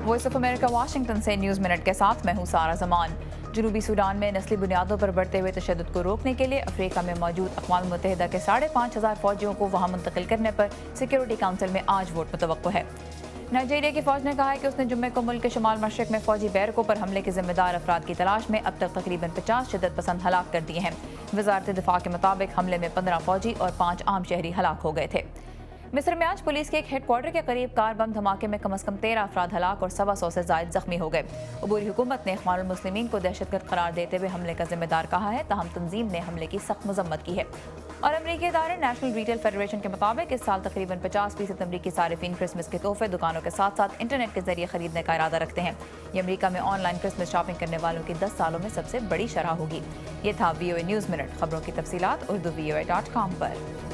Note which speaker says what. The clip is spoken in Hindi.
Speaker 1: वॉइस ऑफ अमेरिका वाशिंगटन से न्यूज़ मिनट के साथ मैं हूँ सारा जमान। जनूबी सूडान में नस्ली बुनियादों पर बढ़ते हुए तशद्दुद को रोकने के लिए अफ्रीका में मौजूद अक़वाम मुत्तहिदा के 5,500 फौजियों को वहाँ मुंतकिल करने पर सिक्योरिटी काउंसिल में आज वोट मुतवक्को है। नाइजीरिया की फौज ने कहा है कि उसने जुम्मे को मुल्क के शुमाल मशरिक में फौजी बैरकों पर हमले के जिम्मेदार अफराद की तलाश में अब तक तकरीबन 50 शिद्दत पसंद हलाक कर दिए हैं। वजारत दिफा के मुताबिक हमले में 15 फौजी और 5 आम शहरी हलाक हो गए थे। मिस्र में आज पुलिस के एक हेडक्वार्टर के करीब कार बम धमाके में कम से कम 13 अफराद हलाक और 125 से जायद जख्मी हो गए। अबूरी हुकूमत ने इख्वानुल मुस्लिमीन को दहशतगर्द करार देते हुए हमले का जिम्मेदार कहा है, ताहम तंजीम ने हमले की सख्त मजम्मत की है। और अमरीकी इदारे नेशनल रिटेल फेडरेशन के मुताबिक इस साल तकरीबन 50% अमरीकी सारिफीन क्रिसमस के तोहफे दुकानों के साथ साथ इंटरनेट के जरिए खरीदने का इरादा रखते हैं। ये अमरीका में ऑनलाइन क्रिसमस शॉपिंग करने वालों की 10 सालों में सबसे बड़ी शरह होगी। ये था VOA न्यूज़ मिनट। खबरों की तफसीलात urdu VOA.com पर।